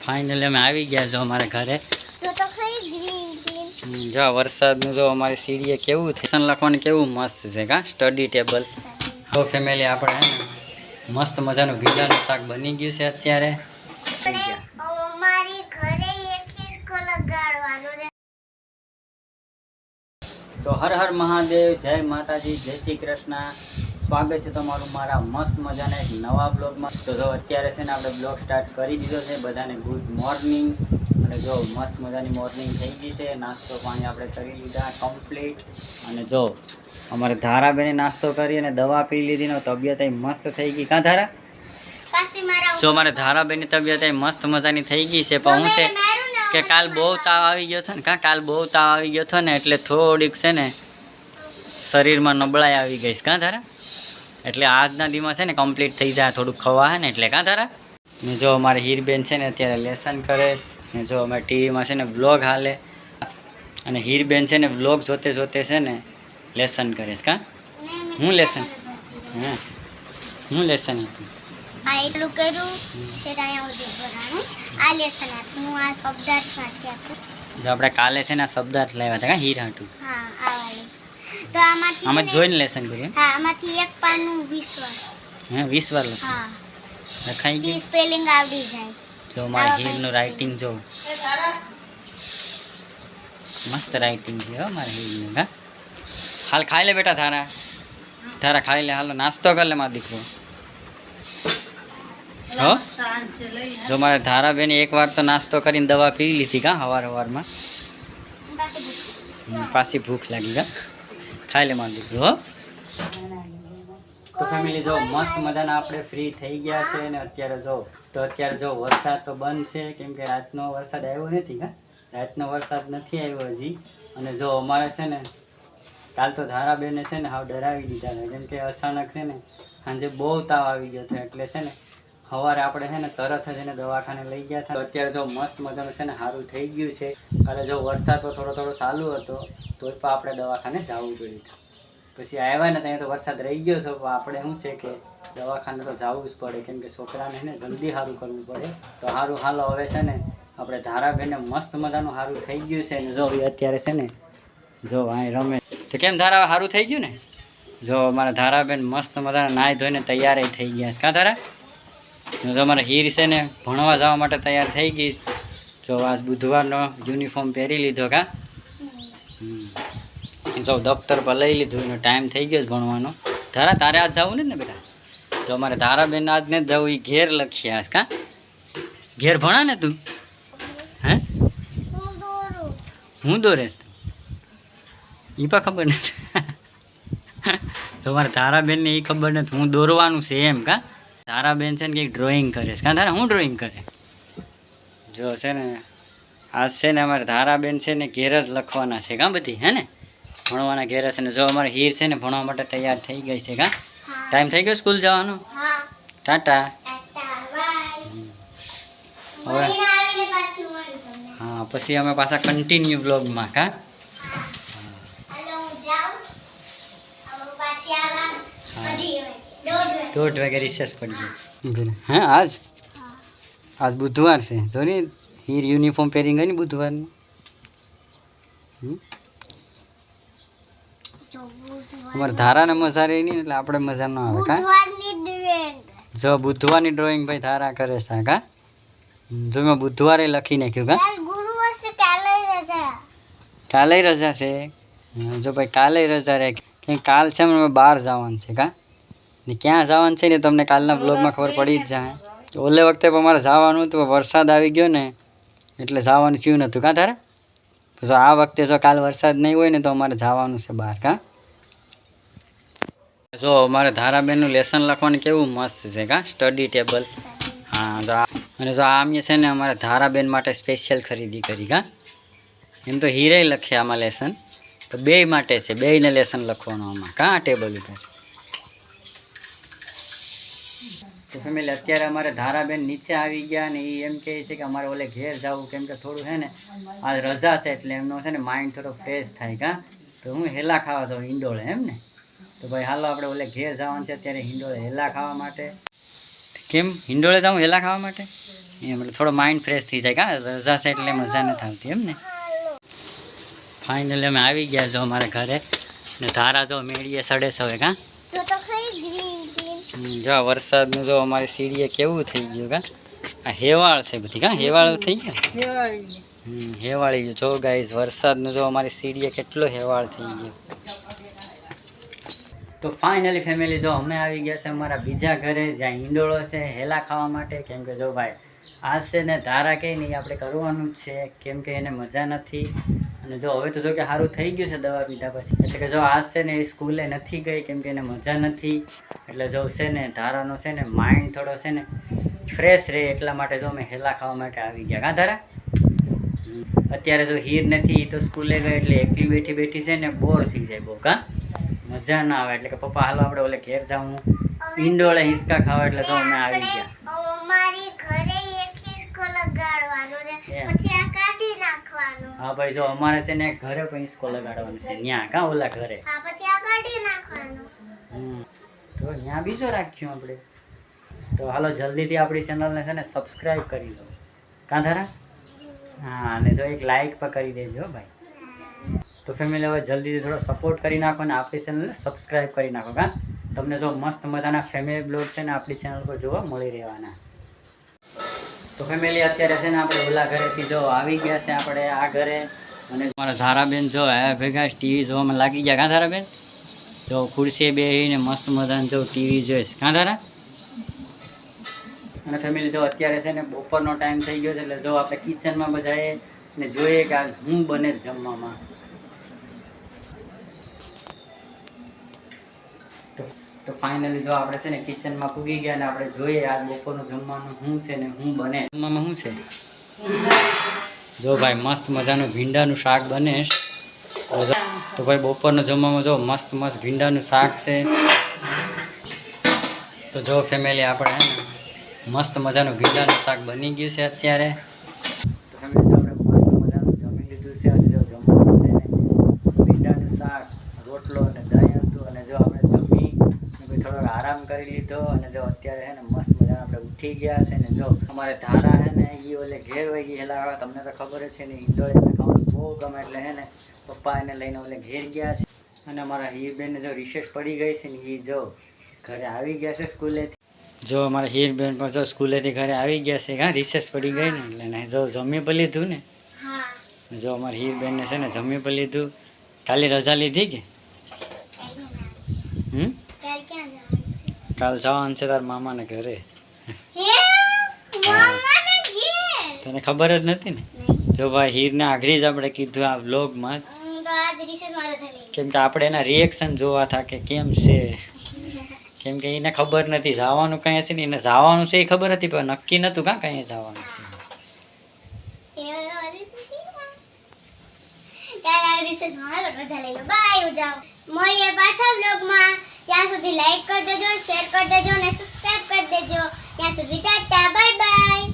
Finally અમે આવી ગયા જો અમારા ઘરે. જો વરસાદનું જો અમારી સીડીએ કેવું લેસન લખવાનું કેવું મસ્ત છે કા સ્ટડી ટેબલ. તો ફેમિલી આપણે હે ને મસ્ત મજાનું ભીંડાનું શાક બની ગયું છે અત્યારે. તો હર હર મહાદેવ, જય માતાજી, જય શ્રી કૃષ્ણ. સ્વાગત છે તમારું મારા મસ્ત મજાના એક નવા બ્લોગમાં. તો જો અત્યારે છે ને આપણે બ્લોગ સ્ટાર્ટ કરી દીધો છે. બધાને ગુડ મોર્નિંગ. અને જો મસ્ત મજાની મોર્નિંગ થઈ ગઈ છે. નાસ્તો પાણી આપણે કરી લીધા કમ્પ્લીટ. અને જો અમારે ધારાબેને નાસ્તો કરી અને દવા પી લીધી ને તબિયત મસ્ત થઈ ગઈ. કાં ધારા? જો મારે ધારાબેનની તબિયત મસ્ત મજાની થઈ ગઈ છે. પણ હું છે કે કાલ બહુ તાવ આવી ગયો હતો ને કાલ બહુ તાવ આવી ગયો હતો ને એટલે થોડીક છે ને શરીરમાં નબળાઈ આવી ગઈ છે. કાં ધારા? એટલે આજના દિવસ છે ને કમ્પ્લીટ થઈ જાય થોડુંક ખવા હે ને એટલે. કાં ધારા? ને જો અમારે હીરબેન છે ને અત્યારે લેસન કરે ને જો અમારે ટીવીમાં છે ને વ્લોગ હાલે અને હીરબેન છે ને વ્લોગ જોતે જોતે છે ને લેસન કરે છે. કાં હું લેસન હા હું લેસન હતું આ એટલું કર્યું છે અહીંયા સુધી ભરાણું આ લેસન આપું આ શબ્દાર્થ માંથી આપું. જો આપણે કાલે છે ને આ શબ્દાર્થ લાવ્યા હતા. કાં હીર હાટું? હા આ વાળી. તો આમાં જોઈને લેસન કર્યું? હા આમાંથી એક પાનું 20 વાર. હા 20 વાર લખ્યું? હા લખાઈ ગયું? સ્પેલિંગ આવડી જાય. જો મારા હીરનું રાઇટિંગ જો મસ્ત રાઇટિંગ છે હો મારા હીરનું. હા હાલ ખાઈ લે બેટા. ધારા ખાઈ લે. હાલો નાસ્તો કર લે મારો દીકરો. હો જો મારે ધારાબેને એકવાર તો નાસ્તો કરીને દવા પી લીધી. કાં સવારમાં પાછી ભૂખ લાગી. કાં ખાઈ લે મારો દીકરો. હો તો ફેમિલી જો મસ્ત મજાના આપણે ફ્રી થઈ ગયા છે ને અત્યારે જો વરસાદ તો બંધ છે કેમ કે રાતનો વરસાદ આવ્યો નથી. કાં રાતનો વરસાદ નથી આવ્યો હજી. અને જો અમારે છે ને કાલ તો ધારાબેને છે ને હાવ ડરાવી દીધા હતા કેમ કે અચાનક છે ને સાંજે બહુ તાવ આવી ગયો હતો એટલે છે ને સવારે આપણે છે ને તરત જ એને દવાખાને લઈ ગયા હતા. અત્યારે જો મસ્ત મજાનું છે ને સારું થઈ ગયું છે. કાલે જો વરસાદ તો થોડો ચાલુ હતો તો પણ આપણે દવાખાને જવું પડ્યું. પછી આવ્યા ને ત્યાં તો વરસાદ રહી ગયો હતો. આપણે શું છે કે દવાખાને તો જવું જ પડે કેમ કે છોકરાને ને જલ્દી સારું કરવું પડે. તો સારું હાલો હવે છે ને આપણે ધારાબેનને મસ્ત મજાનું સારું થઈ ગયું છે ને જો અત્યારે છે ને જો અહીં રમે તો કેમ ધારા સારું થઈ ગયું ને. જો અમારા ધારાબેન મસ્ત મજાના નાહી ધોઈને તૈયાર થઈ ગયા છે. કાં ધારા? જો અમારા હીર છે ને ભણવા જવા માટે તૈયાર થઈ ગઈ. જો આજ બુધવારનો યુનિફોર્મ પહેરી લીધો. કાં જો દફતર પર લઈ લીધું એનો ટાઈમ થઈ ગયો છે ભણવાનો. ધારા તારે આજ જવું ને બેટા? જો અમારે ધારાબેન આજ ને જવું એ ઘેર લખી આજ. કાં ઘેર ભણા ને તું? હે હું દોરેશ એ પણ ખબર નથી. તો મારે ધારાબેનને એ ખબર નથી હું દોરવાનું છે એમ. કાં ધારાબેન છે ને કંઈક ડ્રોઈંગ કરે છે. કાં ધારા હું ડ્રોઈંગ કરે? જો છે ને આજ છે ને અમારે ધારાબેન છે ને ઘેર જ લખવાના છે. કાં બધી હે ને ભણવાના ઘેર છે ને જો અમારે હીર છે ને ભણવા માટે તૈયાર થઈ ગઈ છે. કાં ટાઈમ થઈ ગયો સ્કૂલ જવાનો? ટાટા. હવે હા પછી અમે પાછા કન્ટિન્યુ બ્લોગમાં. કાં 1:30 વાગે રિસેસ પડી ગઈ. હા આજ બુધવાર છે. જો ને હીર યુનિફોર્મ પહેરી ગઈ ને બુધવારનું. અમારે ધારાને મજા રહી નહીં એટલે આપણે મજા ન આવે. કાં જો બુધવારની ડ્રોઈંગ ભાઈ ધારા કરે છે. કાં જો મેં બુધવારે લખી નાખ્યું. કાં કાલે રજા છે? જો ભાઈ કાલે રજા રહે કેમ કાલ છે અમે બહાર જવાનું છે. કાં ને ક્યાં જવાનું છે ને તમને કાલના બ્લોગમાં ખબર પડી જ જાય. ઓલે વખતે પણ અમારે જવાનું હતું વરસાદ આવી ગયો ને એટલે જવાનું થયું નહોતું. કાં તારે? જો આ વખતે જો કાલ વરસાદ નહીં હોય ને તો અમારે જવાનું છે બહાર. કાં જો અમારે ધારાબેનનું લેસન લખવાનું કેવું મસ્ત છે. કાં સ્ટડી ટેબલ. હા જો અને જો આમ છે ને અમારે ધારાબેન માટે સ્પેશિયલ ખરીદી કરી. કાં એમ તો હીરે લખે આમાં લેસન તો બે માટે છે. બેયને લેસન લખવાનું આમાં. કાં ટેબલ ઉપર. તો ફેમિલી અત્યારે અમારે ધારાબેન નીચે આવી ગયા ને એ એમ કહે છે કે અમારે ઓલે ઘેર જવું કેમ કે થોડું છે ને આજ રજા છે એટલે એમનો છે ને માઇન્ડ થોડો ફ્રેશ થાય. કાં તો હું હેલા ખાવા જાઉં હિંડોળે એમ ને. તો ભાઈ હાલો આપણે ઓલે ઘેર જવાનું છે અત્યારે હિંડોળે હેલા ખાવા માટે. કેમ હિંડોળે જાઉં હેલા ખાવા માટે? એમ એટલે થોડો માઇન્ડ ફ્રેશ થઈ જાય કા રજા છે એટલે મજા નથી આવતી એમ ને. ફાઇનલી અમે આવી ગયા જો અમારા ઘરે ને ધારા જો મેળીએ સડે છે હવે કા. તો ખરી ગ્રીન જો આ વરસાદનું જો અમારી સીડીએ કેવું થઈ ગયું કા. આ હેવાળ છે બધી કા હેવાળ થઈ ગયું. હેવાળી ગયું જો ગાઈઝ વરસાદનું જો અમારી સીડીએ કેટલો હેવાળ થઈ ગયો. તો ફાઇનલી ફેમિલી જો અમે આવી ગયા છે અમારા બીજા ઘરે જ્યાં ઈંડોળો છે હેલા ખાવા માટે. કેમ કે જો ભાઈ આ છે ને ધારા કંઈ નહીં આપણે કરવાનું જ છે કેમ કે એને મજા નથી. અને જો હવે તો જો કે સારું થઈ ગયું છે દવા પીધા પછી. એટલે કે જો આ છે ને એ સ્કૂલે નથી ગઈ કેમ કે એને મજા નથી. એટલે જો છે ને ધારાનો છે ને માઇન્ડ થોડો છે ને ફ્રેશ રહે એટલા માટે જો અમે હેલા ખાવા માટે આવી ગયા કા ધારા. અત્યારે જો હીર નથી તો સ્કૂલે ગઈ એટલે એકલી બેઠી બેઠી છે ને બોર થઈ જાય બહુ કા મજા ના આવે. એટલે કે પપ્પા હાલો આપણે ઓલે ઘેર જાઉં ઈંડોળે હિંચકા ખાવા એટલે તો અમે આવી ગયા. મારી ઘરે એક હિસકો લગાડવાનો છે પછી આ કાઢી નાખવાનો. હા ભાઈ જો અમારે છે ને ઘરે પણ હિંચકો લગાડવાનો છે ન્યા કા ઓલા ઘરે. હા પછી આ કાઢી નાખવાનો. તો ન્યા બીજો રાખ્યું આપણે. તો હાલો જલ્દીથી આપણી ચેનલને છે ને સબસ્ક્રાઈબ કરી દો કાં ધારા. હા અને જો એક લાઈક પણ કરી દેજો ભાઈ. તો ફેમિલી હવે જલ્દીથી થોડો સપોર્ટ કરી નાખો અને આપણી ચેનલને સબસ્ક્રાઈબ કરી નાખો કા. તમને જો મસ્ત મજાના ફેમિલી બ્લોગ છે ને આપણી ચેનલ પર જોવા મળી રહેવાના. તો ફેમિલી અત્યારે છે ને આપણે ઓલા ઘરેથી જો આવી ગયા છે આપણે આ ઘરે. અને મારા ધારાબેન જો આ ભેગા ટીવી જોવામાં લાગી ગયા કાં ધારાબેન. જો ખુરશીએ બેસીને મસ્ત મજાનું જો ટીવી જોઈશ કાં ધારા. અને ફેમિલી જો અત્યારે છે ને બપોરનો ટાઈમ થઈ ગયો છે એટલે જો આપણે કિચનમાં બધાએ ને જોઈએ કે આ હું બને જમવામાં. તો ફાઇનલી જો આપણે છે ને કિચનમાં પૂગી ગયા ને આપણે જોઈએ આ બપોરનું જમવાનું શું છે ને શું બને. જમવામાં શું છે જો ભાઈ મસ્ત મજાનું ભીંડાનું શાક બને. તો ભાઈ બપોરનું જમવામાં જો મસ્ત મસ્ત ભીંડાનું શાક છે. તો જો ફેમિલી આપણે હે ને મસ્ત મજાનું ભીંડાનું શાક બની ગયું છે અત્યારે. તો ફેમિલી આપણે મસ્ત મજાનું જમી લીધું છે. અને જો જમવાનું છે ને ભીંડાનું શાક રોટલો અને દહીં હતું. અને જો આપણે જમી પછી થોડોક આરામ કરી લીધો. અને જો અત્યારે છે ને મસ્ત મજાના આપણે ઉઠી ગયા છે. ને જો અમારે ધારા છે ને એ ઓલે ઘેર વહી ગઈ હેલા તમને તો ખબર જ છે ને ઈંડોળે એને ખાવાનું બહુ ગમે એટલે છે ને પપ્પા એને લઈને ઓલે ઘેર ગયા છે. અને અમારા હીરબેનને જો રિસેસ પડી ગઈ છે ને એ જો ઘરે આવી ગયા છે સ્કૂલેથી. જો અમારા હીરબેન પણ જો સ્કૂલેથી ઘરે આવી ગયા છે કાં રિસેસ પડી ગઈ ને એટલે ને જો જમી પણ લીધું ને. જો અમારા હીરબેનને છે ને જમી પણ લીધું. કાલે રજા લીધી કે કાલ જવાનું છે તાર મામાને ઘરે. તને ખબર જ નથી ને. જો ભાઈ હીરને આગળ જ આપણે કીધું આ વ્લોગમાં કેમ કે આપણે એના રિએક્શન જોવા હતા કે કેમ છે. કેમ કે એને ખબર નથી જવાનું કઈ હશે ને એને જવાનું છે એ ખબર હતી પણ નક્કી નહોતું કાં કઈ જવાનું છે. મળીએ પાછા બ્લોગમાં. ત્યાં સુધી લાઈક કરી દેજો, શેર કરી દેજો અને સબસ્ક્રાઇબ કરી દેજો. ત્યાં સુધી ટાટા બાય બાય.